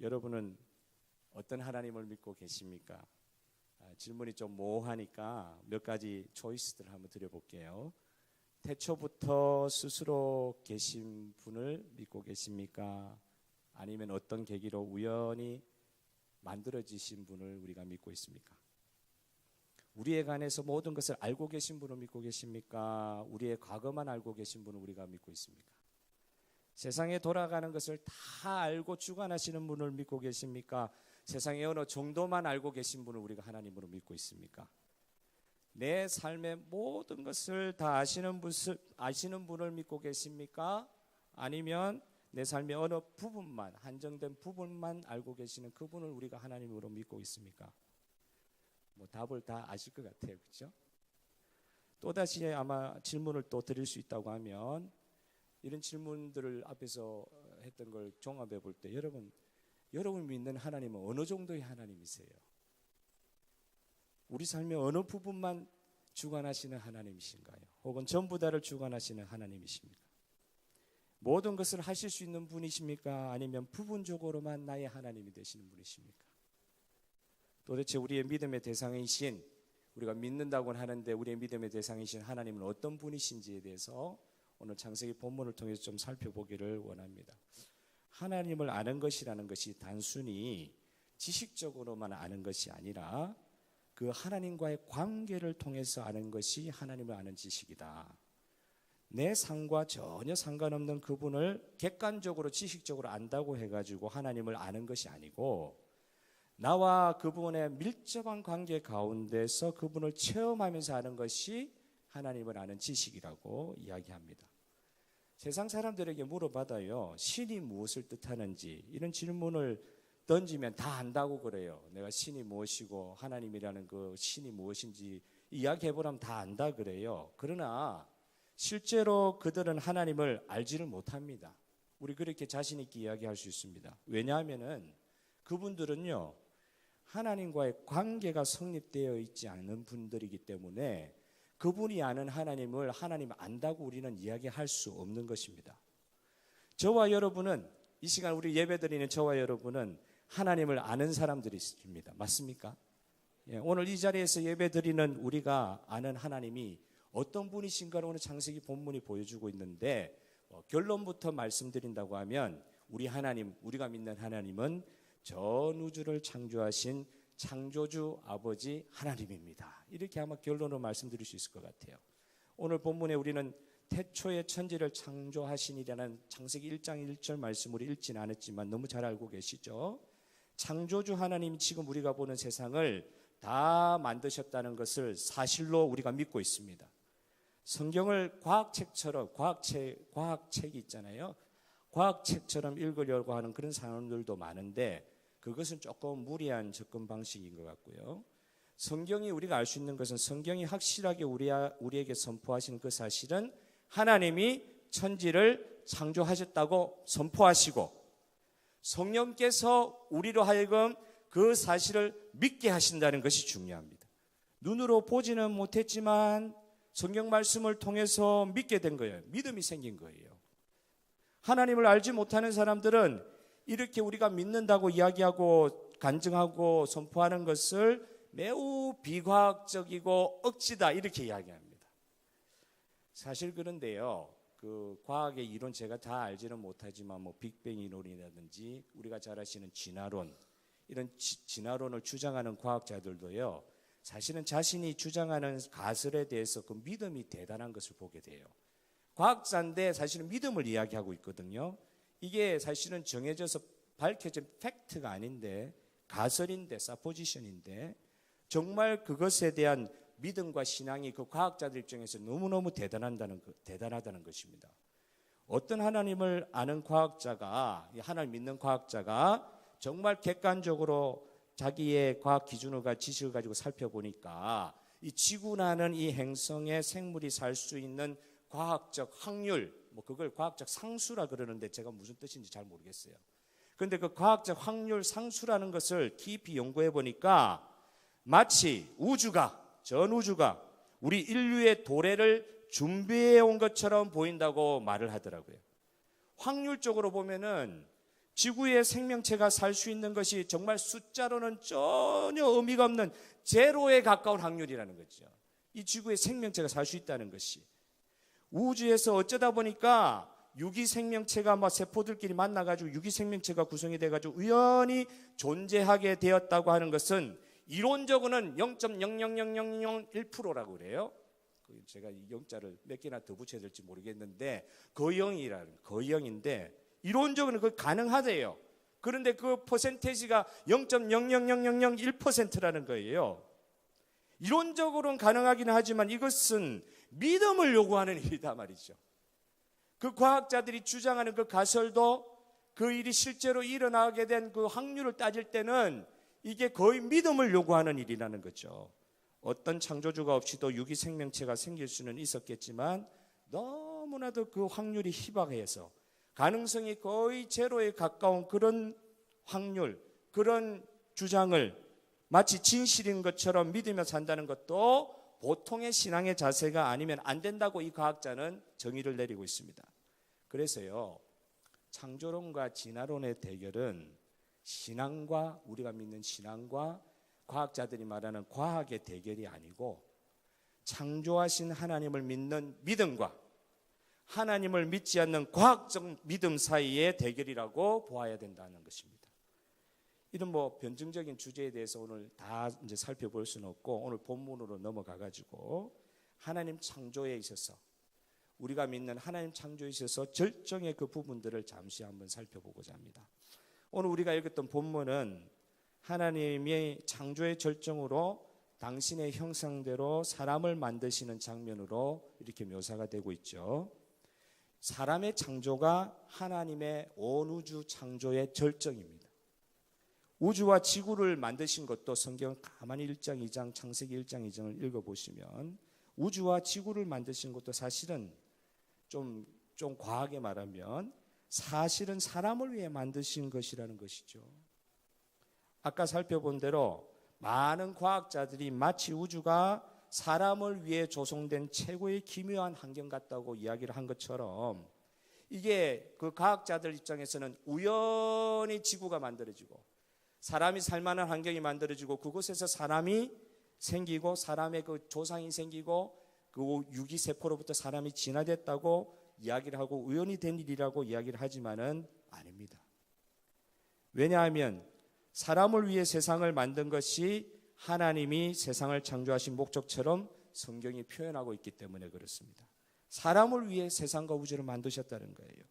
여러분은 어떤 하나님을 믿고 계십니까? 질문이 좀 모호하니까 몇 가지 초이스들을 한번 드려볼게요. 태초부터 스스로 계신 분을 믿고 계십니까? 아니면 어떤 계기로 우연히 만들어지신 분을 우리가 믿고 있습니까? 우리에 관해서 모든 것을 알고 계신 분을 믿고 계십니까? 우리의 과거만 알고 계신 분을 우리가 믿고 있습니까? 세상에 돌아가는 것을 다 알고 주관하시는 분을 믿고 계십니까? 세상의 어느 정도만 알고 계신 분을 우리가 하나님으로 믿고 있습니까? 내 삶의 모든 것을 다 아시는 분을 믿고 계십니까? 아니면 내 삶의 어느 부분만, 한정된 부분만 알고 계시는 그분을 우리가 하나님으로 믿고 있습니까? 답을 다 아실 것 같아요. 그렇죠? 또다시 아마 질문을 또 드릴 수 있다고 하면, 이런 질문들을 앞에서 했던 걸 종합해 볼 때 여러분 믿는 하나님은 어느 정도의 하나님이세요? 우리 삶의 어느 부분만 주관하시는 하나님이신가요? 혹은 전부 다를 주관하시는 하나님이십니까? 모든 것을 하실 수 있는 분이십니까? 아니면 부분적으로만 나의 하나님이 되시는 분이십니까? 도대체 우리의 믿음의 대상이신, 우리가 믿는다고 하는데 우리의 믿음의 대상이신 하나님은 어떤 분이신지에 대해서 오늘 창세기 본문을 통해서 좀 살펴보기를 원합니다. 하나님을 아는 것이라는 것이 단순히 지식적으로만 아는 것이 아니라 그 하나님과의 관계를 통해서 아는 것이 하나님을 아는 지식이다. 내 삶과 전혀 상관없는 그분을 객관적으로 지식적으로 안다고 해가지고 하나님을 아는 것이 아니고, 나와 그분의 밀접한 관계 가운데서 그분을 체험하면서 아는 것이 하나님을 아는 지식이라고 이야기합니다. 세상 사람들에게 물어봐도요, 신이 무엇을 뜻하는지 이런 질문을 던지면 다 안다고 그래요. 내가 신이 무엇이고 하나님이라는 그 신이 무엇인지 이야기해보라면 다 안다 그래요. 그러나 실제로 그들은 하나님을 알지를 못합니다. 우리 그렇게 자신 있게 이야기할 수 있습니다. 왜냐하면은 그분들은요, 하나님과의 관계가 성립되어 있지 않은 분들이기 때문에 그분이 아는 하나님을 하나님 안다고 우리는 이야기할 수 없는 것입니다. 저와 여러분은, 이 시간 우리 예배드리는 저와 여러분은 하나님을 아는 사람들이십니다. 맞습니까? 오늘 이 자리에서 예배드리는 우리가 아는 하나님이 어떤 분이신가를 오늘 창세기 본문이 보여주고 있는데, 결론부터 말씀드린다고 하면 우리 하나님, 우리가 믿는 하나님은 전 우주를 창조하신 창조주 아버지 하나님입니다. 이렇게 아마 결론으로 말씀드릴 수 있을 것 같아요. 오늘 본문에 우리는 태초에 천지를 창조하시니라는 창세기 1장 1절 말씀을 읽지는 않았지만 너무 잘 알고 계시죠? 창조주 하나님이 지금 우리가 보는 세상을 다 만드셨다는 것을 사실로 우리가 믿고 있습니다. 성경을 과학책처럼, 과학책이 있잖아요. 과학책처럼 읽으려고 하는 그런 사람들도 많은데 그것은 조금 무리한 접근 방식인 것 같고요. 성경이 우리가 알 수 있는 것은, 성경이 확실하게 우리에게 선포하시는 그 사실은 하나님이 천지를 창조하셨다고 선포하시고, 성령께서 우리로 하여금 그 사실을 믿게 하신다는 것이 중요합니다. 눈으로 보지는 못했지만 성경 말씀을 통해서 믿게 된 거예요. 믿음이 생긴 거예요. 하나님을 알지 못하는 사람들은 이렇게 우리가 믿는다고 이야기하고 간증하고 선포하는 것을 매우 비과학적이고 억지다 이렇게 이야기합니다. 사실 그런데요, 그 과학의 이론 제가 다 알지는 못하지만 빅뱅 이론이라든지 우리가 잘 아시는 진화론, 이런 진화론을 주장하는 과학자들도요, 사실은 자신이 주장하는 가설에 대해서 그 믿음이 대단한 것을 보게 돼요. 과학자인데 사실은 믿음을 이야기하고 있거든요. 이게 사실은 정해져서 밝혀진 팩트가 아닌데, 가설인데, 서포지션인데, 정말 그것에 대한 믿음과 신앙이 그 과학자들 입장에서 너무너무 대단하다는 것입니다. 어떤 하나님을 아는 과학자가, 하나님 믿는 과학자가 정말 객관적으로 자기의 과학 기준을 가지고 지식을 가지고 살펴보니까 이 지구라는 이 행성에 생물이 살 수 있는 과학적 확률, 그걸 과학적 상수라 그러는데 제가 무슨 뜻인지 잘 모르겠어요. 그런데 그 과학적 확률 상수라는 것을 깊이 연구해 보니까 마치 전 우주가 우리 인류의 도래를 준비해 온 것처럼 보인다고 말을 하더라고요. 확률적으로 보면은 지구의 생명체가 살 수 있는 것이 정말 숫자로는 전혀 의미가 없는 제로에 가까운 확률이라는 거죠. 이 지구의 생명체가 살 수 있다는 것이. 우주에서 어쩌다 보니까 유기 생명체가 세포들끼리 만나가지고 유기 생명체가 구성이 돼가지고 우연히 존재하게 되었다고 하는 것은 이론적으로는 0.00001%라고 그래요. 제가 이 0자를 몇 개나 더 붙여야 될지 모르겠는데 거의형인데 이론적으로는 그 가능하대요. 그런데 그 퍼센테이지가 0.00001%라는 거예요. 이론적으로는 가능하긴 하지만 이것은 믿음을 요구하는 일이다 말이죠. 그 과학자들이 주장하는 그 가설도 그 일이 실제로 일어나게 된 그 확률을 따질 때는 이게 거의 믿음을 요구하는 일이라는 거죠. 어떤 창조주가 없이도 유기 생명체가 생길 수는 있었겠지만 너무나도 그 확률이 희박해서 가능성이 거의 제로에 가까운 그런 확률, 그런 주장을 마치 진실인 것처럼 믿으며 산다는 것도 보통의 신앙의 자세가 아니면 안 된다고 이 과학자는 정의를 내리고 있습니다. 그래서요, 창조론과 진화론의 대결은 신앙과 우리가 믿는 신앙과 과학자들이 말하는 과학의 대결이 아니고 창조하신 하나님을 믿는 믿음과 하나님을 믿지 않는 과학적 믿음 사이의 대결이라고 보아야 된다는 것입니다. 이런 변증적인 주제에 대해서 오늘 다 이제 살펴볼 수는 없고 오늘 본문으로 넘어가 가지고 하나님 창조에 있어서 우리가 믿는 하나님 창조에 있어서 절정의 그 부분들을 잠시 한번 살펴보고자 합니다. 오늘 우리가 읽었던 본문은 하나님의 창조의 절정으로 당신의 형상대로 사람을 만드시는 장면으로 이렇게 묘사가 되고 있죠. 사람의 창조가 하나님의 온 우주 창조의 절정입니다. 우주와 지구를 만드신 것도 성경 가만히 1장, 2장, 창세기 1장, 2장을 읽어보시면 우주와 지구를 만드신 것도 사실은 좀 과하게 말하면 사실은 사람을 위해 만드신 것이라는 것이죠. 아까 살펴본 대로 많은 과학자들이 마치 우주가 사람을 위해 조성된 최고의 기묘한 환경 같다고 이야기를 한 것처럼 이게 그 과학자들 입장에서는 우연히 지구가 만들어지고 사람이 살만한 환경이 만들어지고 그곳에서 사람이 생기고 사람의 그 조상이 생기고 그 유기세포로부터 사람이 진화됐다고 이야기를 하고 우연히 된 일이라고 이야기를 하지만은 아닙니다. 왜냐하면 사람을 위해 세상을 만든 것이 하나님이 세상을 창조하신 목적처럼 성경이 표현하고 있기 때문에 그렇습니다. 사람을 위해 세상과 우주를 만드셨다는 거예요.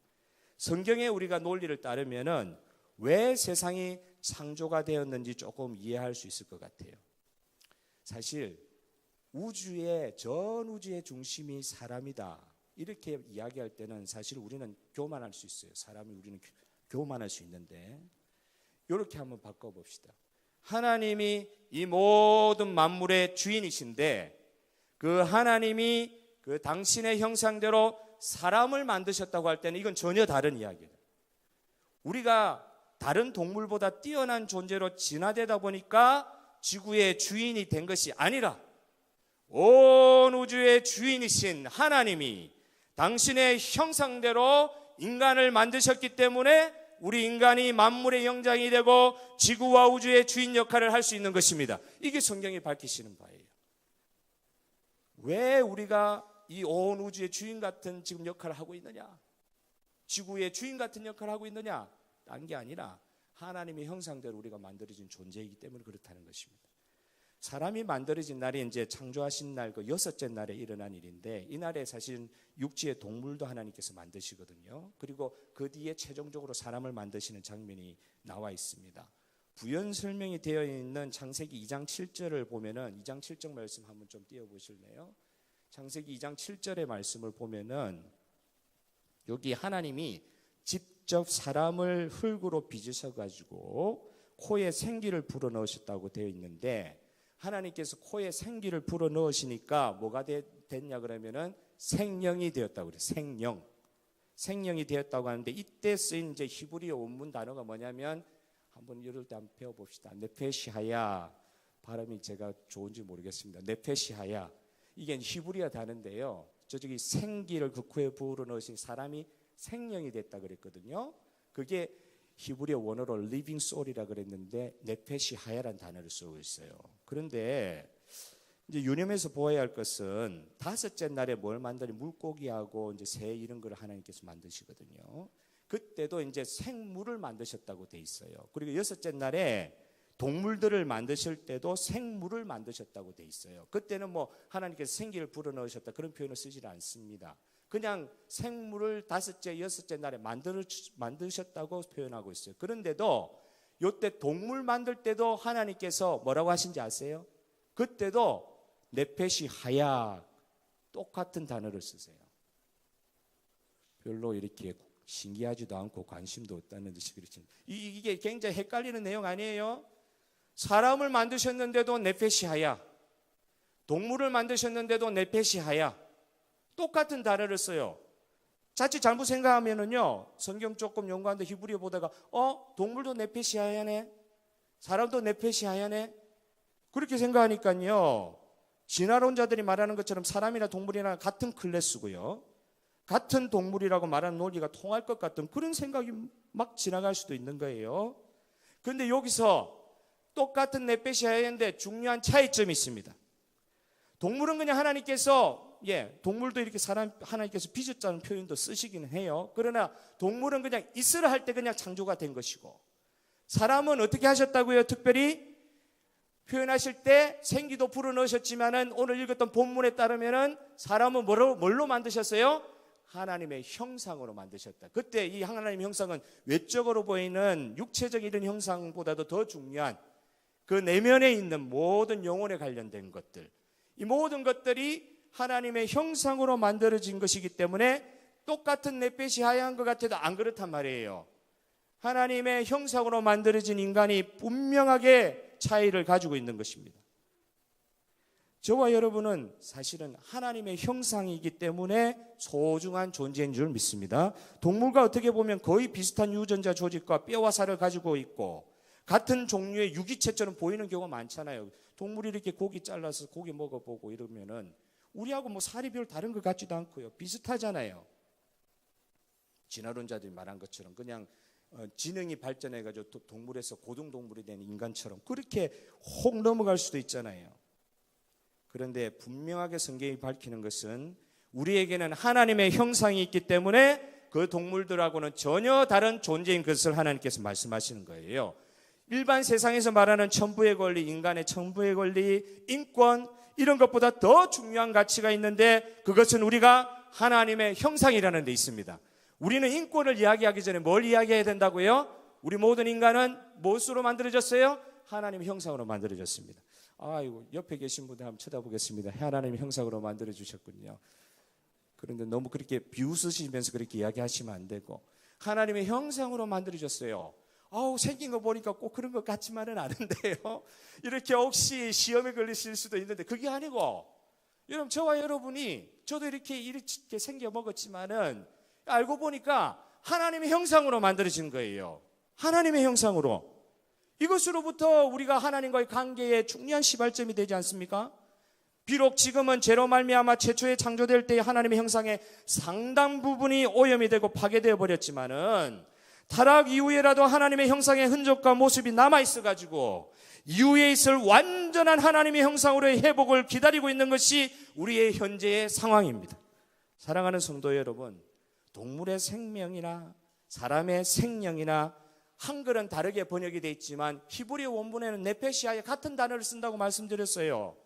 성경에 우리가 논리를 따르면은 왜 세상이 창조가 되었는지 조금 이해할 수 있을 것 같아요. 사실 전 우주의 중심이 사람이다 이렇게 이야기할 때는 사실 우리는 교만할 수 있어요. 우리는 교만할 수 있는데 이렇게 한번 바꿔봅시다. 하나님이 이 모든 만물의 주인이신데 그 하나님이 그 당신의 형상대로 사람을 만드셨다고 할 때는 이건 전혀 다른 이야기예요. 우리가 다른 동물보다 뛰어난 존재로 진화되다 보니까 지구의 주인이 된 것이 아니라 온 우주의 주인이신 하나님이 당신의 형상대로 인간을 만드셨기 때문에 우리 인간이 만물의 영장이 되고 지구와 우주의 주인 역할을 할 수 있는 것입니다. 이게 성경이 밝히시는 바예요. 왜 우리가 이 온 우주의 주인 같은 지금 역할을 하고 있느냐? 지구의 주인 같은 역할을 하고 있느냐? 다른 게 아니라 하나님의 형상대로 우리가 만들어진 존재이기 때문에 그렇다는 것입니다. 사람이 만들어진 날이 이제 창조하신 날 그 6째 날에 일어난 일인데 이 날에 사실 육지의 동물도 하나님께서 만드시거든요. 그리고 그 뒤에 최종적으로 사람을 만드시는 장면이 나와 있습니다. 부연 설명이 되어 있는 창세기 2장 7절을 보면은 2장 7절 말씀 한번 좀 띄워 보실래요? 창세기 2장 7절의 말씀을 보면은 여기 하나님이 직접 사람을 흙으로 빚으셔 가지고 코에 생기를 불어 넣으셨다고 되어 있는데 하나님께서 코에 생기를 불어 넣으시니까 뭐가 됐냐 그러면은 생명이 되었다고 그래요. 생명이 되었다고 하는데 이때 쓰인 이제 히브리어 원문 단어가 뭐냐면 한번 이럴 때 한번 배워봅시다. 네페시하야. 발음이 제가 좋은지 모르겠습니다. 네페시하야. 이게 히브리어 단어인데요. 저쪽이 생기를 그 코에 불어 넣으신 사람이 생명이 됐다 그랬거든요. 그게 히브리어 원어로 living soul이라 그랬는데 네페시 하야라는 단어를 쓰고 있어요. 그런데 이제 유념해서 보아야 할 것은 다섯째 날에 뭘 만드니 물고기하고 이제 새 이런 걸 하나님께서 만드시거든요. 그때도 이제 생물을 만드셨다고 돼 있어요. 그리고 여섯째 날에 동물들을 만드실 때도 생물을 만드셨다고 돼 있어요. 그때는 뭐 하나님께서 생기를 불어넣으셨다 그런 표현을 쓰지 않습니다. 그냥 생물을 다섯째, 여섯째 날에 만드셨다고 표현하고 있어요. 그런데도 이때 동물 만들 때도 하나님께서 뭐라고 하신지 아세요? 그때도 네페시 하야 똑같은 단어를 쓰세요. 별로 이렇게 신기하지도 않고 관심도 없다는 듯이 그렇지. 이게 굉장히 헷갈리는 내용 아니에요? 사람을 만드셨는데도 네페시 하야, 동물을 만드셨는데도 네페시 하야, 똑같은 단어를 써요. 자칫 잘못 생각하면은요, 성경 조금 연구하는데 히브리어 보다가 동물도 네페시 하야네, 사람도 네페시 하야네, 그렇게 생각하니까요, 진화론자들이 말하는 것처럼 사람이나 동물이나 같은 클래스고요, 같은 동물이라고 말하는 논리가 통할 것 같은 그런 생각이 막 지나갈 수도 있는 거예요. 그런데 여기서 똑같은 네페시 하야인데 중요한 차이점이 있습니다. 동물은 그냥 하나님께서 동물도 이렇게 하나님께서 빚었다는 표현도 쓰시기는 해요. 그러나 동물은 그냥 있으라 할 때 그냥 창조가 된 것이고, 사람은 어떻게 하셨다고요? 특별히 표현하실 때 생기도 불어넣으셨지만은 오늘 읽었던 본문에 따르면은 사람은 뭘로 만드셨어요? 하나님의 형상으로 만드셨다. 그때 이 하나님의 형상은 외적으로 보이는 육체적인 이런 형상보다도 더 중요한 그 내면에 있는 모든 영혼에 관련된 것들, 이 모든 것들이 하나님의 형상으로 만들어진 것이기 때문에 똑같은 넷빛이 하얀 것 같아도 안 그렇단 말이에요. 하나님의 형상으로 만들어진 인간이 분명하게 차이를 가지고 있는 것입니다. 저와 여러분은 사실은 하나님의 형상이기 때문에 소중한 존재인 줄 믿습니다. 동물과 어떻게 보면 거의 비슷한 유전자 조직과 뼈와 살을 가지고 있고 같은 종류의 유기체처럼 보이는 경우가 많잖아요. 동물이 이렇게 고기 잘라서 고기 먹어보고 이러면은 우리하고 뭐 살이 별 다른 것 같지도 않고요. 비슷하잖아요. 진화론자들이 말한 것처럼 그냥 지능이 발전해가지고 동물에서 고등동물이 된 인간처럼 그렇게 혹 넘어갈 수도 있잖아요. 그런데 분명하게 성경이 밝히는 것은 우리에게는 하나님의 형상이 있기 때문에 그 동물들하고는 전혀 다른 존재인 것을 하나님께서 말씀하시는 거예요. 일반 세상에서 말하는 천부의 권리, 인간의 천부의 권리, 인권 이런 것보다 더 중요한 가치가 있는데 그것은 우리가 하나님의 형상이라는 데 있습니다. 우리는 인권을 이야기하기 전에 뭘 이야기해야 된다고요? 우리 모든 인간은 무엇으로 만들어졌어요? 하나님의 형상으로 만들어졌습니다. 아이고, 옆에 계신 분들 한번 쳐다보겠습니다. 하나님의 형상으로 만들어주셨군요. 그런데 너무 그렇게 비웃으시면서 그렇게 이야기하시면 안 되고 하나님의 형상으로 만들어졌어요. 생긴 거 보니까 꼭 그런 것 같지만은 않은데요. 이렇게 혹시 시험에 걸리실 수도 있는데 그게 아니고 여러분 저와 여러분이 저도 이렇게 생겨 먹었지만은 알고 보니까 하나님의 형상으로 만들어진 거예요. 하나님의 형상으로. 이것으로부터 우리가 하나님과의 관계에 중요한 시발점이 되지 않습니까? 비록 지금은 죄로 말미암아 최초에 창조될 때의 하나님의 형상의 상당 부분이 오염이 되고 파괴되어 버렸지만은 타락 이후에라도 하나님의 형상의 흔적과 모습이 남아있어가지고 이후에 있을 완전한 하나님의 형상으로의 회복을 기다리고 있는 것이 우리의 현재의 상황입니다. 사랑하는 성도 여러분, 동물의 생명이나 사람의 생명이나 한글은 다르게 번역이 되어 있지만 히브리어 원문에는 네페시아에 같은 단어를 쓴다고 말씀드렸어요.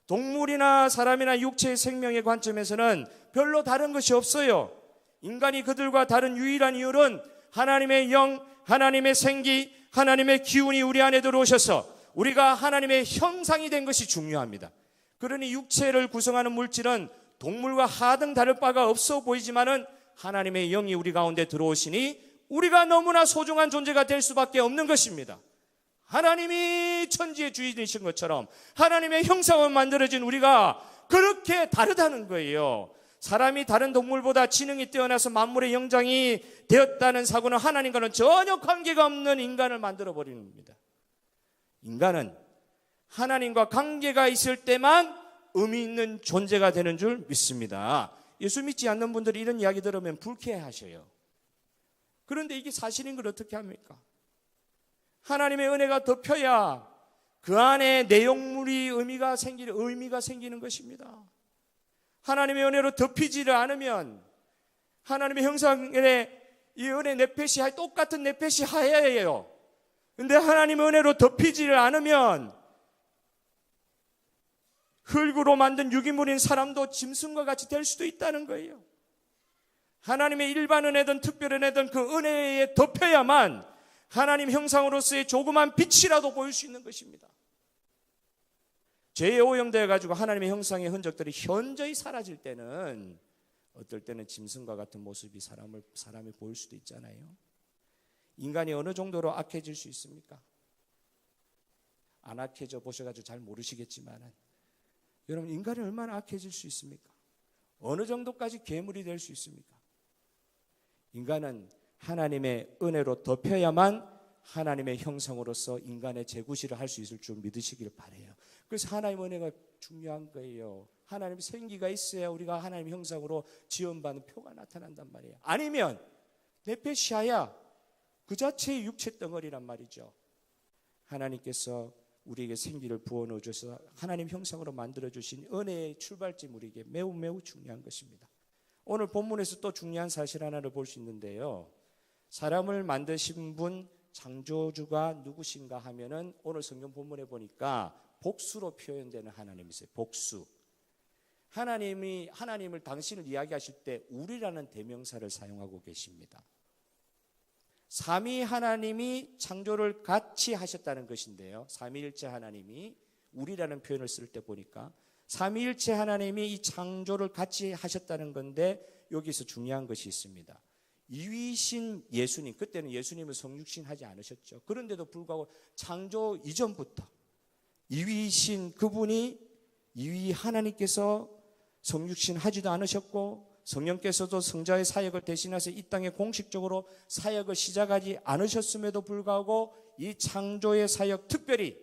동물이나 사람이나 육체의 생명의 관점에서는 별로 다른 것이 없어요. 인간이 그들과 다른 유일한 이유는 하나님의 영, 하나님의 생기, 하나님의 기운이 우리 안에 들어오셔서 우리가 하나님의 형상이 된 것이 중요합니다. 그러니 육체를 구성하는 물질은 동물과 하등 다를 바가 없어 보이지만은 하나님의 영이 우리 가운데 들어오시니 우리가 너무나 소중한 존재가 될 수밖에 없는 것입니다. 하나님이 천지의 주인이신 것처럼 하나님의 형상으로 만들어진 우리가 그렇게 다르다는 거예요. 사람이 다른 동물보다 지능이 뛰어나서 만물의 영장이 되었다는 사고는 하나님과는 전혀 관계가 없는 인간을 만들어버리는 겁니다. 인간은 하나님과 관계가 있을 때만 의미 있는 존재가 되는 줄 믿습니다. 예수 믿지 않는 분들이 이런 이야기 들으면 불쾌해하셔요. 그런데 이게 사실인 걸 어떻게 합니까? 하나님의 은혜가 덮여야 그 안에 내용물이 의미가 생기는 것입니다. 하나님의 은혜로 덮이지를 않으면 하나님의 형상의 이 은혜 네페시 똑같은 네페시 하야예요. 근데 하나님의 은혜로 덮이지를 않으면 흙으로 만든 유기물인 사람도 짐승과 같이 될 수도 있다는 거예요. 하나님의 일반 은혜든 특별 은혜든 그 은혜에 덮여야만 하나님 형상으로서의 조그만 빛이라도 보일 수 있는 것입니다. 죄에 오염되어 가지고 하나님의 형상의 흔적들이 현저히 사라질 때는 어떨 때는 짐승과 같은 모습이 사람이 보일 수도 있잖아요. 인간이 어느 정도로 악해질 수 있습니까? 안 악해져 보셔가지고 잘 모르시겠지만 여러분, 인간이 얼마나 악해질 수 있습니까? 어느 정도까지 괴물이 될 수 있습니까? 인간은 하나님의 은혜로 덮여야만 하나님의 형상으로서 인간의 재구실을 할 수 있을 줄 믿으시길 바라요. 그래서 하나님의 은혜가 중요한 거예요. 하나님의 생기가 있어야 우리가 하나님의 형상으로 지원받는 표가 나타난단 말이에요. 아니면 네페시아야 그 자체의 육체 덩어리란 말이죠. 하나님께서 우리에게 생기를 부어 넣어줘서 하나님 형상으로 만들어주신 은혜의 출발점, 우리에게 매우 매우 중요한 것입니다. 오늘 본문에서 또 중요한 사실 하나를 볼 수 있는데요. 사람을 만드신 분 창조주가 누구신가 하면은 오늘 성경 본문에 보니까 복수로 표현되는 하나님이세요. 복수. 하나님을 당신을 이야기하실 때 우리라는 대명사를 사용하고 계십니다. 삼위 하나님이 창조를 같이 하셨다는 것인데요. 삼위일체 하나님이 우리라는 표현을 쓸 때 보니까 삼위일체 하나님이 이 창조를 같이 하셨다는 건데 여기서 중요한 것이 있습니다. 이위신 예수님, 그때는 예수님을 성육신 하지 않으셨죠. 그런데도 불구하고 창조 이전부터 이위신 그분이 이위 하나님께서 성육신 하지도 않으셨고 성령께서도 성자의 사역을 대신해서 이 땅에 공식적으로 사역을 시작하지 않으셨음에도 불구하고 이 창조의 사역, 특별히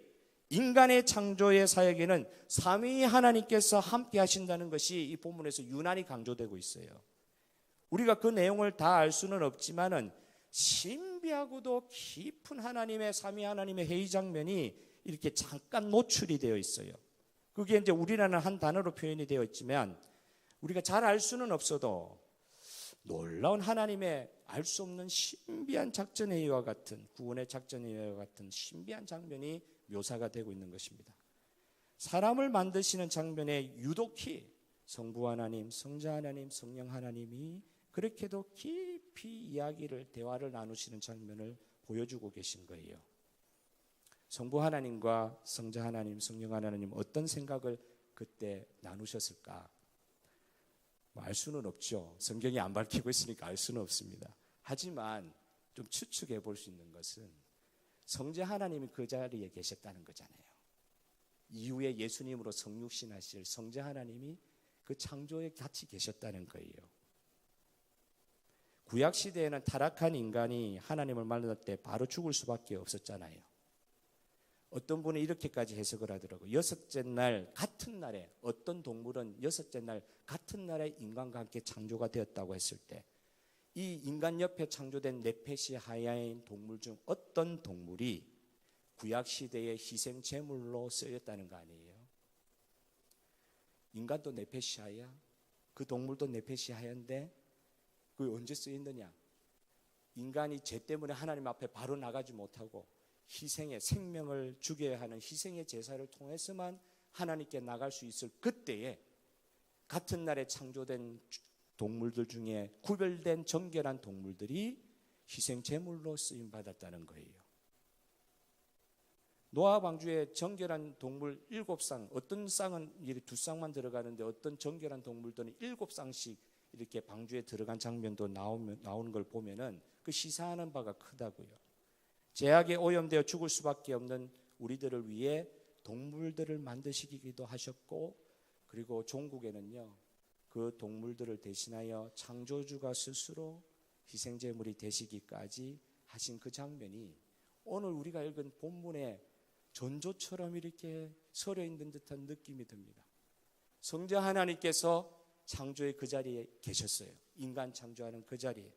인간의 창조의 사역에는 삼위 하나님께서 함께 하신다는 것이 이 본문에서 유난히 강조되고 있어요. 우리가 그 내용을 다 알 수는 없지만은 신비하고도 깊은 하나님의 삼위 하나님의 회의 장면이 이렇게 잠깐 노출이 되어 있어요. 그게 이제 우리라는 한 단어로 표현이 되어 있지만 우리가 잘 알 수는 없어도 놀라운 하나님의 알 수 없는 신비한 작전회의와 같은, 구원의 작전회의와 같은 신비한 장면이 묘사가 되고 있는 것입니다. 사람을 만드시는 장면에 유독히 성부 하나님, 성자 하나님, 성령 하나님이 그렇게도 깊이 대화를 나누시는 장면을 보여주고 계신 거예요. 성부 하나님과 성자 하나님, 성령 하나님 어떤 생각을 그때 나누셨을까? 알 수는 없죠. 성경이 안 밝히고 있으니까 알 수는 없습니다. 하지만 좀 추측해 볼 수 있는 것은 성자 하나님이 그 자리에 계셨다는 거잖아요. 이후에 예수님으로 성육신하실 성자 하나님이 그 창조에 같이 계셨다는 거예요. 구약 시대에는 타락한 인간이 하나님을 만날 때 바로 죽을 수밖에 없었잖아요. 어떤 분이 이렇게까지 해석을 하더라고요. 여섯째 날 같은 날에, 어떤 동물은 여섯째 날 같은 날에 인간과 함께 창조가 되었다고 했을 때 이 인간 옆에 창조된 네페시 하야인 동물 중 어떤 동물이 구약 시대의 희생 제물로 쓰였다는 거 아니에요? 인간도 네페시 하야, 그 동물도 네페시 하야인데 그게 언제 쓰였느냐? 인간이 죄 때문에 하나님 앞에 바로 나가지 못하고 희생의 생명을 죽여야 하는 희생의 제사를 통해서만 하나님께 나갈 수 있을 그때에 같은 날에 창조된 동물들 중에 구별된 정결한 동물들이 희생 제물로 쓰임 받았다는 거예요. 노아 방주에 정결한 동물 7쌍, 어떤 쌍은 2쌍만 들어가는데 어떤 정결한 동물들은 7쌍씩 이렇게 방주에 들어간 장면도 나오는 걸 보면은 그 시사하는 바가 크다고요. 죄악에 오염되어 죽을 수밖에 없는 우리들을 위해 동물들을 만드시기도 하셨고, 그리고 종국에는요 그 동물들을 대신하여 창조주가 스스로 희생제물이 되시기까지 하신 그 장면이 오늘 우리가 읽은 본문의 전조처럼 이렇게 서려 있는 듯한 느낌이 듭니다. 성자 하나님께서 창조의 그 자리에 계셨어요. 인간 창조하는 그 자리에.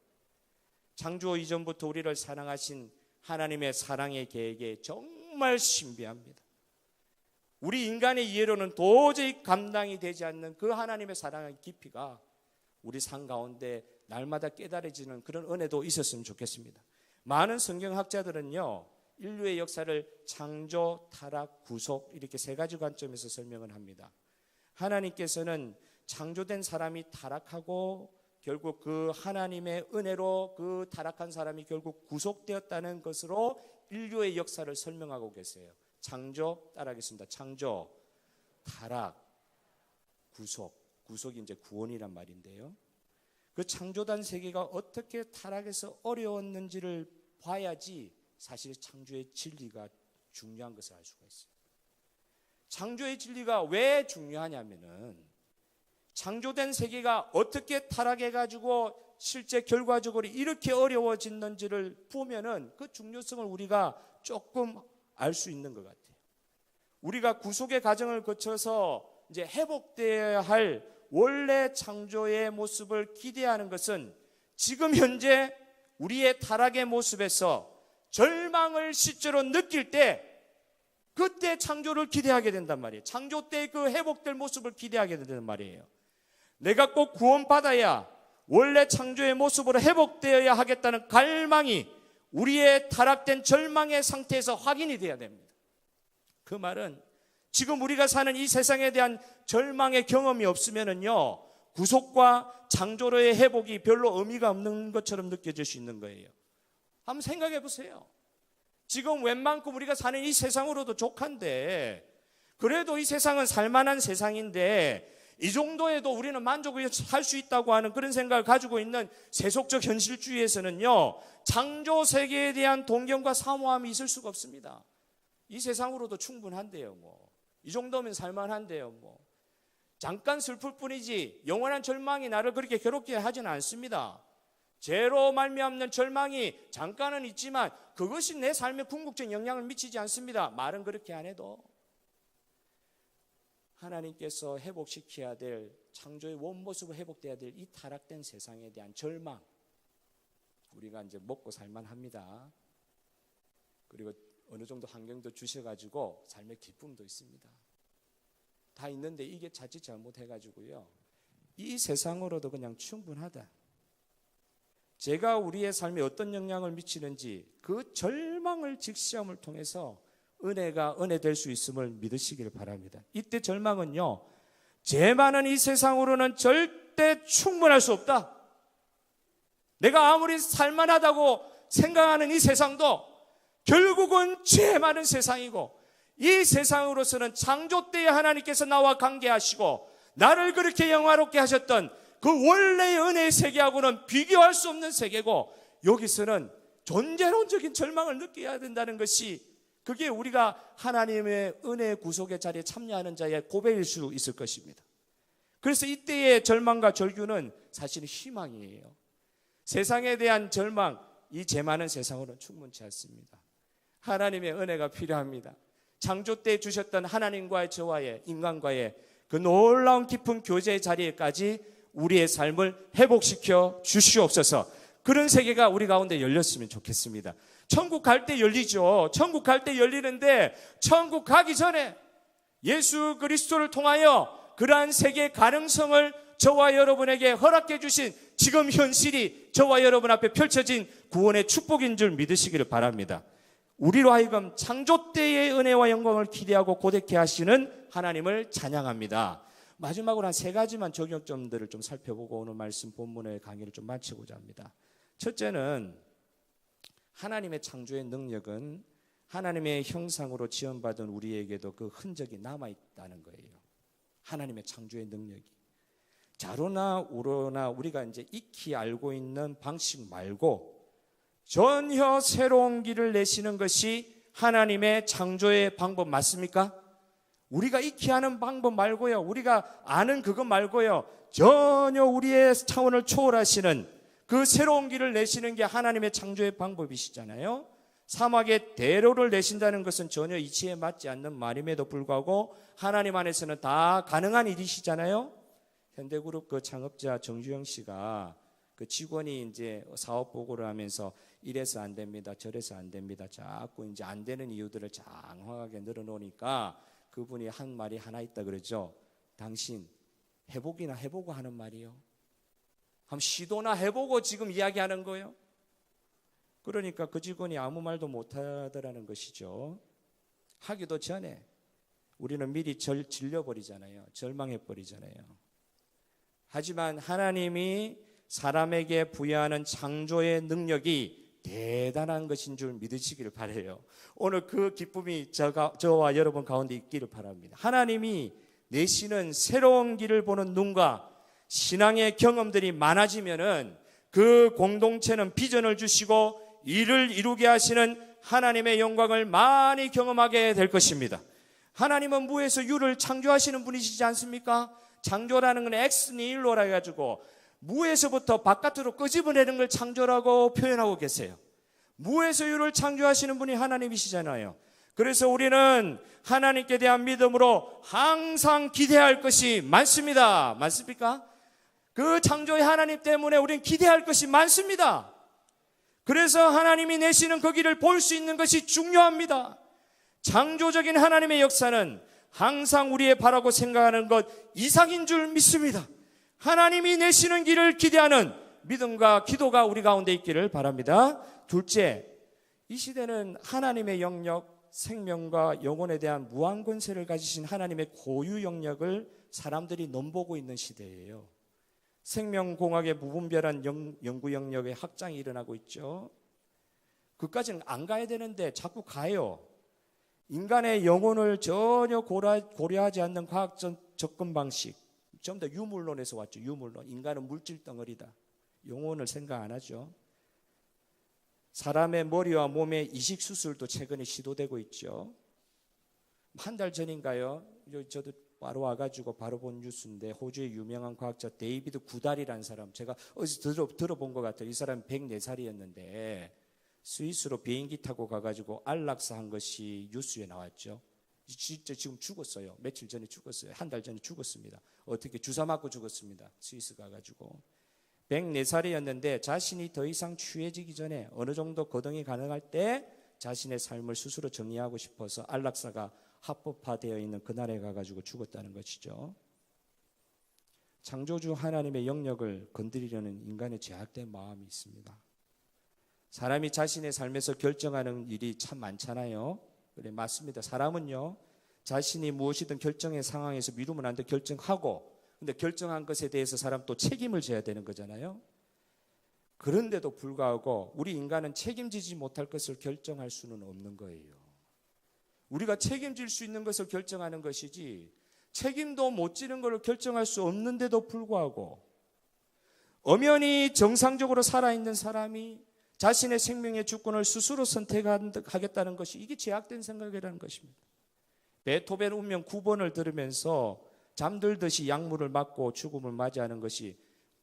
창조 이전부터 우리를 사랑하신 하나님의 사랑의 계획에 정말 신비합니다. 우리 인간의 이해로는 도저히 감당이 되지 않는 그 하나님의 사랑의 깊이가 우리 삶 가운데 날마다 깨달아지는 그런 은혜도 있었으면 좋겠습니다. 많은 성경학자들은요, 인류의 역사를 창조, 타락, 구속 이렇게 세 가지 관점에서 설명을 합니다. 하나님께서는 창조된 사람이 타락하고 결국 그 하나님의 은혜로 그 타락한 사람이 결국 구속되었다는 것으로 인류의 역사를 설명하고 계세요. 창조, 따라하겠습니다. 창조, 타락, 구속. 구속이 이제 구원이란 말인데요. 그 창조된 세계가 어떻게 타락해서 어려웠는지를 봐야지 사실 창조의 진리가 중요한 것을 알 수가 있어요. 창조의 진리가 왜 중요하냐면은 창조된 세계가 어떻게 타락해가지고 실제 결과적으로 이렇게 어려워졌는지를 보면은 그 중요성을 우리가 조금 알 수 있는 것 같아요. 우리가 구속의 과정을 거쳐서 이제 회복되어야 할 원래 창조의 모습을 기대하는 것은 지금 현재 우리의 타락의 모습에서 절망을 실제로 느낄 때 그때 창조를 기대하게 된단 말이에요. 창조 때 그 회복될 모습을 기대하게 된단 말이에요. 내가 꼭 구원받아야 원래 창조의 모습으로 회복되어야 하겠다는 갈망이 우리의 타락된 절망의 상태에서 확인이 돼야 됩니다. 그 말은 지금 우리가 사는 이 세상에 대한 절망의 경험이 없으면은요, 구속과 창조로의 회복이 별로 의미가 없는 것처럼 느껴질 수 있는 거예요. 한번 생각해 보세요. 지금 웬만큼 우리가 사는 이 세상으로도 족한데, 그래도 이 세상은 살만한 세상인데 이 정도에도 우리는 만족을 할 수 있다고 하는 그런 생각을 가지고 있는 세속적 현실주의에서는요, 창조 세계에 대한 동경과 사모함이 있을 수가 없습니다. 이 세상으로도 충분한데요, 이 정도면 살만한데요, 잠깐 슬플 뿐이지 영원한 절망이 나를 그렇게 괴롭게 하지는 않습니다. 죄로 말미암는 절망이 잠깐은 있지만 그것이 내 삶에 궁극적 영향을 미치지 않습니다. 말은 그렇게 안 해도 하나님께서 회복시켜야 될 창조의 원모습을 회복돼야 될 이 타락된 세상에 대한 절망, 우리가 이제 먹고 살만합니다. 그리고 어느 정도 환경도 주셔가지고 삶의 기쁨도 있습니다. 다 있는데 이게 자칫 잘못해가지고요, 이 세상으로도 그냥 충분하다. 제가 우리의 삶에 어떤 영향을 미치는지 그 절망을 직시함을 통해서 은혜가 은혜 될 수 있음을 믿으시길 바랍니다. 이때 절망은요, 죄 많은 이 세상으로는 절대 충분할 수 없다. 내가 아무리 살만하다고 생각하는 이 세상도 결국은 죄 많은 세상이고, 이 세상으로서는 창조 때에 하나님께서 나와 관계하시고 나를 그렇게 영화롭게 하셨던 그 원래의 은혜의 세계하고는 비교할 수 없는 세계고, 여기서는 존재론적인 절망을 느껴야 된다는 것이, 그게 우리가 하나님의 은혜 구속의 자리에 참여하는 자의 고백일 수 있을 것입니다. 그래서 이때의 절망과 절규는 사실은 희망이에요. 세상에 대한 절망, 이 죄 많은 세상으로는 충분치 않습니다. 하나님의 은혜가 필요합니다. 창조 때 주셨던 하나님과의 저와의 인간과의 그 놀라운 깊은 교제의 자리에까지 우리의 삶을 회복시켜 주시옵소서. 그런 세계가 우리 가운데 열렸으면 좋겠습니다. 천국 갈 때 열리죠. 천국 갈 때 열리는데 천국 가기 전에 예수 그리스도를 통하여 그러한 세계의 가능성을 저와 여러분에게 허락해 주신 지금 현실이 저와 여러분 앞에 펼쳐진 구원의 축복인 줄 믿으시기를 바랍니다. 우리로 하여금 창조 때의 은혜와 영광을 기대하고 고백해 하시는 하나님을 찬양합니다. 마지막으로 한 세 가지만 적용점들을 좀 살펴보고 오늘 말씀 본문의 강의를 좀 마치고자 합니다. 첫째는 하나님의 창조의 능력은 하나님의 형상으로 지원받은 우리에게도 그 흔적이 남아있다는 거예요. 하나님의 창조의 능력이. 자로나 우로나 우리가 이제 익히 알고 있는 방식 말고 전혀 새로운 길을 내시는 것이 하나님의 창조의 방법 맞습니까? 우리가 익히 아는 방법 말고요, 우리가 아는 그것 말고요, 전혀 우리의 차원을 초월하시는 그 새로운 길을 내시는 게 하나님의 창조의 방법이시잖아요. 사막에 대로를 내신다는 것은 전혀 이치에 맞지 않는 말임에도 불구하고 하나님 안에서는 다 가능한 일이시잖아요. 현대그룹 그 창업자 정주영 씨가 그 그 직원이 이제 사업 보고를 하면서 이래서 안 됩니다, 저래서 안 됩니다, 자꾸 이제 안 되는 이유들을 장황하게 늘어놓으니까 그분이 한 말이 하나 있다 그러죠. 당신 해보기나 해보고 하는 말이요. 한번 시도나 해보고 지금 이야기하는 거예요. 그러니까 그 직원이 아무 말도 못하더라는 것이죠. 하기도 전에 우리는 미리 질려버리잖아요. 절망해버리잖아요. 하지만 하나님이 사람에게 부여하는 창조의 능력이 대단한 것인 줄 믿으시기를 바라요. 오늘 그 기쁨이 저와 여러분 가운데 있기를 바랍니다. 하나님이 내시는 새로운 길을 보는 눈과 신앙의 경험들이 많아지면은 그 공동체는 비전을 주시고 이를 이루게 하시는 하나님의 영광을 많이 경험하게 될 것입니다. 하나님은 무에서 유를 창조하시는 분이시지 않습니까? 창조라는 건 엑스니힐로라 해가지고 무에서부터 바깥으로 끄집어내는 걸 창조라고 표현하고 계세요. 무에서 유를 창조하시는 분이 하나님이시잖아요. 그래서 우리는 하나님께 대한 믿음으로 항상 기대할 것이 많습니다. 많습니까? 그 창조의 하나님 때문에 우리는 기대할 것이 많습니다. 그래서 하나님이 내시는 그 길을 볼 수 있는 것이 중요합니다. 창조적인 하나님의 역사는 항상 우리의 바라고 생각하는 것 이상인 줄 믿습니다. 하나님이 내시는 길을 기대하는 믿음과 기도가 우리 가운데 있기를 바랍니다. 둘째, 이 시대는 하나님의 영역, 생명과 영혼에 대한 무한 권세를 가지신 하나님의 고유 영역을 사람들이 넘보고 있는 시대예요. 생명공학의 무분별한 연구 영역의 확장이 일어나고 있죠. 그까지는 안 가야 되는데 자꾸 가요. 인간의 영혼을 전혀 고려하지 않는 과학적 접근 방식, 전부 다 유물론에서 왔죠. 유물론. 인간은 물질 덩어리다. 영혼을 생각 안 하죠. 사람의 머리와 몸의 이식 수술도 최근에 시도되고 있죠. 한 달 전인가요? 저도 바로 와가지고 바로 본 뉴스인데, 호주의 유명한 과학자 데이비드 구달이라는 사람, 제가 어디서 들어본 것 같아요. 이 사람 104살이었는데 스위스로 비행기 타고 가가지고 안락사 한 것이 뉴스에 나왔죠. 진짜 지금 죽었어요. 며칠 전에 죽었어요. 한 달 전에 죽었습니다. 어떻게 주사 맞고 죽었습니다. 스위스 가가지고 104살이었는데 자신이 더 이상 취해지기 전에 어느 정도 거동이 가능할 때 자신의 삶을 스스로 정리하고 싶어서 안락사가 합법화되어 있는 그날에 가가지고 죽었다는 것이죠. 창조주 하나님의 영역을 건드리려는 인간의 제약된 마음이 있습니다. 사람이 자신의 삶에서 결정하는 일이 참 많잖아요. 그래, 맞습니다. 사람은요, 자신이 무엇이든 결정의 상황에서 미루면 안 돼 결정하고, 근데 결정한 것에 대해서 사람 또 책임을 져야 되는 거잖아요. 그런데도 불구하고 우리 인간은 책임지지 못할 것을 결정할 수는 없는 거예요. 우리가 책임질 수 있는 것을 결정하는 것이지 책임도 못 지는 것을 결정할 수 없는데도 불구하고 엄연히 정상적으로 살아있는 사람이 자신의 생명의 주권을 스스로 선택하겠다는 것이, 이게 제약된 생각이라는 것입니다. 베토벤 운명 9번을 들으면서 잠들듯이 약물을 맞고 죽음을 맞이하는 것이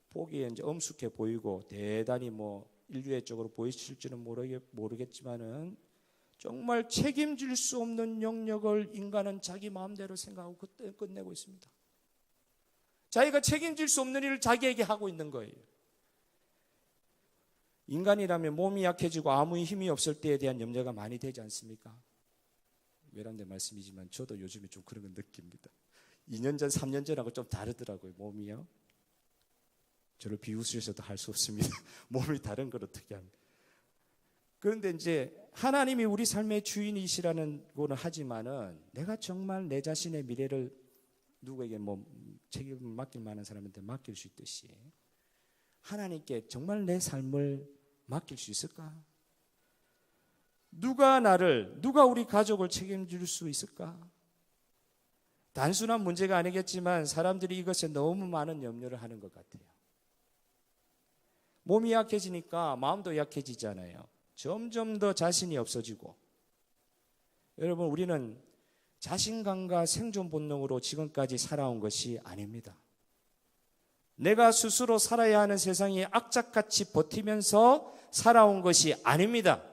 보기에 이제 엄숙해 보이고 대단히 인류애적으로 보이실지는 모르겠지만은 정말 책임질 수 없는 영역을 인간은 자기 마음대로 생각하고 그때 끝내고 있습니다. 자기가 책임질 수 없는 일을 자기에게 하고 있는 거예요. 인간이라면 몸이 약해지고 아무 힘이 없을 때에 대한 염려가 많이 되지 않습니까? 외람된 말씀이지만 저도 요즘에 좀 그런 걸 느낍니다. 2년 전, 3년 전하고 좀 다르더라고요, 몸이요. 저를 비웃으셔도 할 수 없습니다. 몸이 다른 걸 어떻게 합니까? 그런데 이제 하나님이 우리 삶의 주인이시라는 거는 하지만은 내가 정말 내 자신의 미래를 누구에게 책임을 맡길 만한 사람한테 맡길 수 있듯이 하나님께 정말 내 삶을 맡길 수 있을까? 누가 우리 가족을 책임질 수 있을까? 단순한 문제가 아니겠지만 사람들이 이것에 너무 많은 염려를 하는 것 같아요. 몸이 약해지니까 마음도 약해지잖아요. 점점 더 자신이 없어지고. 여러분, 우리는 자신감과 생존 본능으로 지금까지 살아온 것이 아닙니다. 내가 스스로 살아야 하는 세상에 악착같이 버티면서 살아온 것이 아닙니다.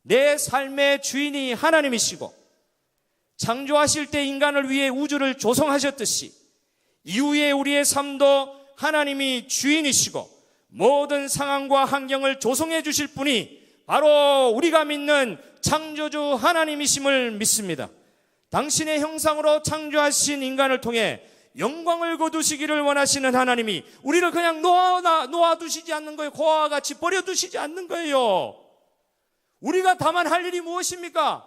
내 삶의 주인이 하나님이시고 창조하실 때 인간을 위해 우주를 조성하셨듯이 이후에 우리의 삶도 하나님이 주인이시고 모든 상황과 환경을 조성해 주실 분이 바로 우리가 믿는 창조주 하나님이심을 믿습니다. 당신의 형상으로 창조하신 인간을 통해 영광을 거두시기를 원하시는 하나님이 우리를 그냥 놓아두시지 않는 거예요. 고아와 같이 버려두시지 않는 거예요. 우리가 다만 할 일이 무엇입니까?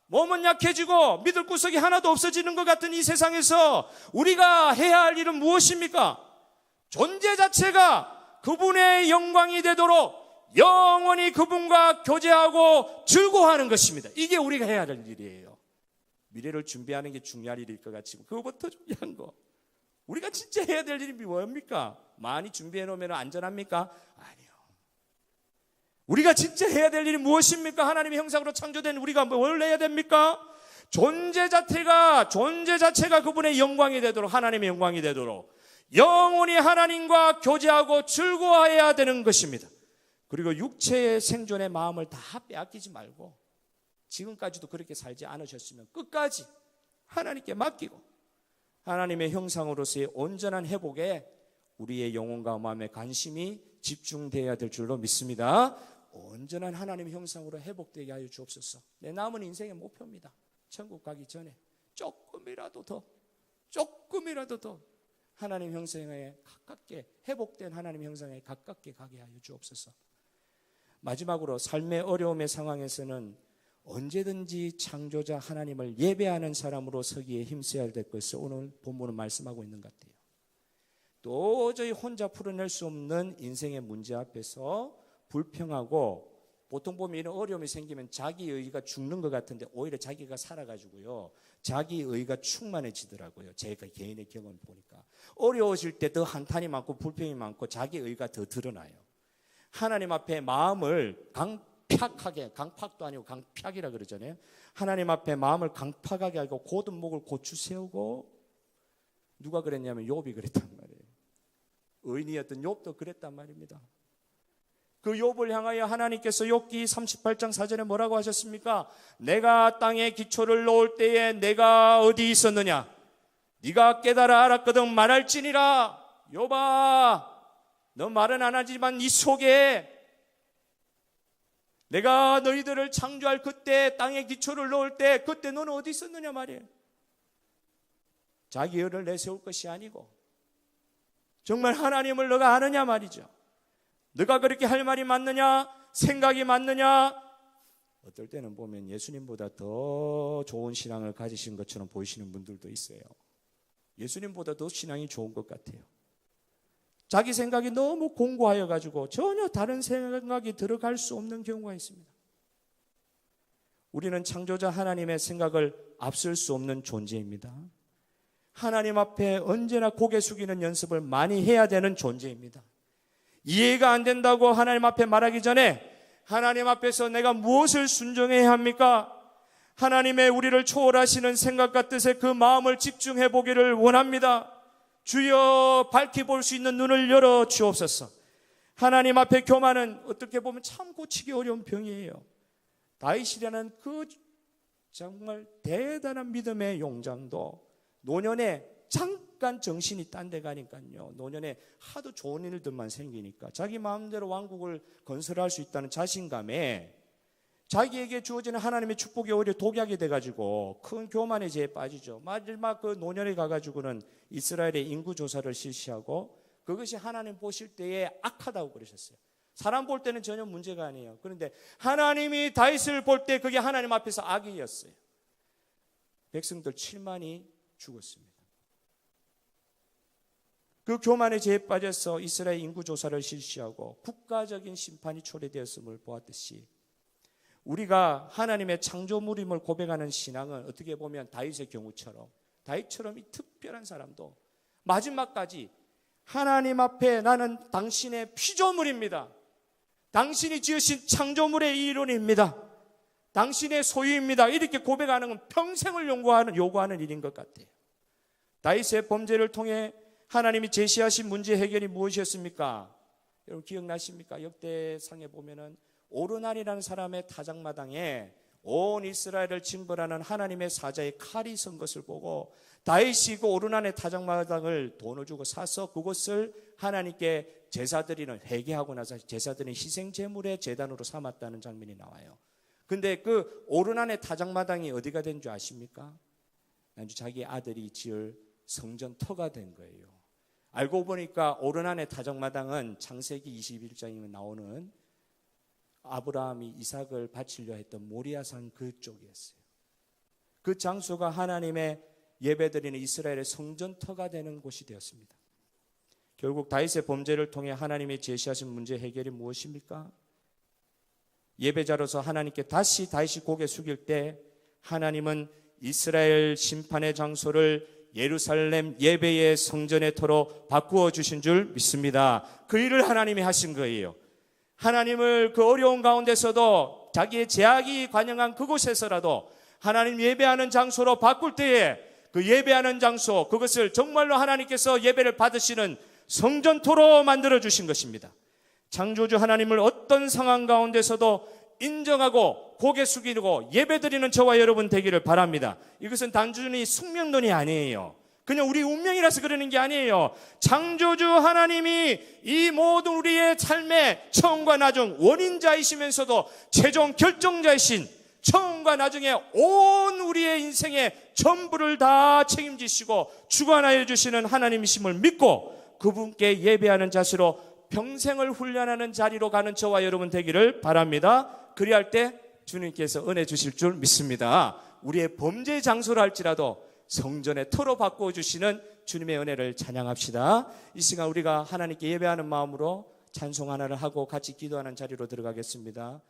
몸은 약해지고 믿을 구석이 하나도 없어지는 것 같은 이 세상에서 우리가 해야 할 일은 무엇입니까? 존재 자체가 그분의 영광이 되도록 영원히 그분과 교제하고 즐거워하는 것입니다. 이게 우리가 해야 할 일이에요. 미래를 준비하는 게 중요한 일일 것 같지만 그것부터 중요한 거. 우리가 진짜 해야 될 일이 뭡니까? 많이 준비해 놓으면 안전합니까? 아니요. 우리가 진짜 해야 될 일이 무엇입니까? 하나님의 형상으로 창조된 우리가 뭘 해야 됩니까? 존재 자체가 그분의 영광이 되도록, 하나님의 영광이 되도록 영원히 하나님과 교제하고 즐거워해야 되는 것입니다. 그리고 육체의 생존의 마음을 다 빼앗기지 말고 지금까지도 그렇게 살지 않으셨으면 끝까지 하나님께 맡기고 하나님의 형상으로서의 온전한 회복에 우리의 영혼과 마음의 관심이 집중되어야 될 줄로 믿습니다. 온전한 하나님의 형상으로 회복되게 하여 주옵소서. 내 남은 인생의 목표입니다. 천국 가기 전에 조금이라도 더 하나님 형상에 가깝게, 회복된 하나님 형상에 가깝게 가게 하여 주옵소서. 마지막으로 삶의 어려움의 상황에서는 언제든지 창조자 하나님을 예배하는 사람으로 서기에 힘써야 될 것을 오늘 본문은 말씀하고 있는 것 같아요. 도저히 혼자 풀어낼 수 없는 인생의 문제 앞에서 불평하고, 보통 보면 이런 어려움이 생기면 자기의가 죽는 것 같은데 오히려 자기가 살아가지고요 자기의가 충만해지더라고요. 제가 개인의 경험을 보니까 어려워질 때 더 한탄이 많고 불평이 많고 자기의가 더 드러나요. 하나님 앞에 마음을 강팍하게, 강팍도 아니고 강팍이라 그러잖아요. 하나님 앞에 마음을 강팍하게 하고 곧은 목을 고추 세우고, 누가 그랬냐면 욥이 그랬단 말이에요. 의인이었던 욥도 그랬단 말입니다. 그 욥을 향하여 하나님께서 욥기 38장 4절에 뭐라고 하셨습니까? 내가 땅에 기초를 놓을 때에 내가 어디 있었느냐? 네가 깨달아 알았거든 말할지니라. 욥아, 너 말은 안 하지만 네 속에 내가 너희들을 창조할 그때, 땅에 기초를 놓을 때 그때 너는 어디 있었느냐 말이에요. 자기 의를 내세울 것이 아니고 정말 하나님을 너가 아느냐 말이죠. 너가 그렇게 할 말이 맞느냐? 생각이 맞느냐? 어떨 때는 보면 예수님보다 더 좋은 신앙을 가지신 것처럼 보이시는 분들도 있어요. 예수님보다 더 신앙이 좋은 것 같아요. 자기 생각이 너무 공고하여 가지고 전혀 다른 생각이 들어갈 수 없는 경우가 있습니다. 우리는 창조자 하나님의 생각을 앞설 수 없는 존재입니다. 하나님 앞에 언제나 고개 숙이는 연습을 많이 해야 되는 존재입니다. 이해가 안 된다고 하나님 앞에 말하기 전에 하나님 앞에서 내가 무엇을 순종해야 합니까? 하나님의 우리를 초월하시는 생각과 뜻에 그 마음을 집중해 보기를 원합니다. 주여, 밝히 볼 수 있는 눈을 열어 주옵소서. 하나님 앞에 교만은 어떻게 보면 참 고치기 어려운 병이에요. 다윗이라는 그 정말 대단한 믿음의 용장도 노년에 잠깐 정신이 딴 데 가니까요, 노년에 하도 좋은 일들만 생기니까 자기 마음대로 왕국을 건설할 수 있다는 자신감에 자기에게 주어지는 하나님의 축복이 오히려 독약이 돼가지고 큰 교만의 죄에 빠지죠. 마지막 그 노년에 가가지고는 이스라엘의 인구 조사를 실시하고 그것이 하나님 보실 때에 악하다고 그러셨어요. 사람 볼 때는 전혀 문제가 아니에요. 그런데 하나님이 다윗을 볼 때 그게 하나님 앞에서 악이었어요. 백성들 7만이 죽었습니다. 그 교만의 죄에 빠져서 이스라엘 인구 조사를 실시하고 국가적인 심판이 초래되었음을 보았듯이 우리가 하나님의 창조물임을 고백하는 신앙은 어떻게 보면 다윗의 경우처럼, 다윗처럼 이 특별한 사람도 마지막까지 하나님 앞에 나는 당신의 피조물입니다. 당신이 지으신 창조물의 일원입니다. 당신의 소유입니다. 이렇게 고백하는 건 평생을 요구하는 일인 것 같아요. 다윗의 범죄를 통해 하나님이 제시하신 문제 해결이 무엇이었습니까? 여러분 기억나십니까? 역대상에 보면은 오르난이라는 사람의 타작마당에 온 이스라엘을 징벌하는 하나님의 사자의 칼이 선 것을 보고 다윗이 그 오르난의 타작마당을 돈을 주고 사서 그것을 하나님께 제사드리는, 회개하고 나서 제사드리는 희생 제물의 제단으로 삼았다는 장면이 나와요. 근데 그 오르난의 타작마당이 어디가 된 줄 아십니까? 아주 자기 아들이 지을 성전터가 된 거예요. 알고 보니까 오르난의 타작마당은 창세기 21장에 나오는 아브라함이 이삭을 바치려 했던 모리아산 그쪽이었어요. 그 장소가 하나님의 예배드리는 이스라엘의 성전터가 되는 곳이 되었습니다. 결국 다윗의 범죄를 통해 하나님이 제시하신 문제 해결이 무엇입니까? 예배자로서 하나님께 다시 다윗이 고개 숙일 때 하나님은 이스라엘 심판의 장소를 예루살렘 예배의 성전의 터로 바꾸어 주신 줄 믿습니다. 그 일을 하나님이 하신 거예요. 하나님을 그 어려운 가운데서도 자기의 제약이 관영한 그곳에서라도 하나님 예배하는 장소로 바꿀 때에 그 예배하는 장소, 그것을 정말로 하나님께서 예배를 받으시는 성전토로 만들어 주신 것입니다. 창조주 하나님을 어떤 상황 가운데서도 인정하고 고개 숙이고 예배드리는 저와 여러분 되기를 바랍니다. 이것은 단순히 숙명론이 아니에요. 그냥 우리 운명이라서 그러는 게 아니에요. 창조주 하나님이 이 모든 우리의 삶의 처음과 나중 원인자이시면서도 최종 결정자이신, 처음과 나중에 온 우리의 인생의 전부를 다 책임지시고 주관하여 주시는 하나님이심을 믿고 그분께 예배하는 자세로 평생을 훈련하는 자리로 가는 저와 여러분 되기를 바랍니다. 그리할 때 주님께서 은혜 주실 줄 믿습니다. 우리의 범죄 장소를 할지라도 성전의 터로 바꾸어 주시는 주님의 은혜를 찬양합시다. 이 시간 우리가 하나님께 예배하는 마음으로 찬송 하나를 하고 같이 기도하는 자리로 들어가겠습니다.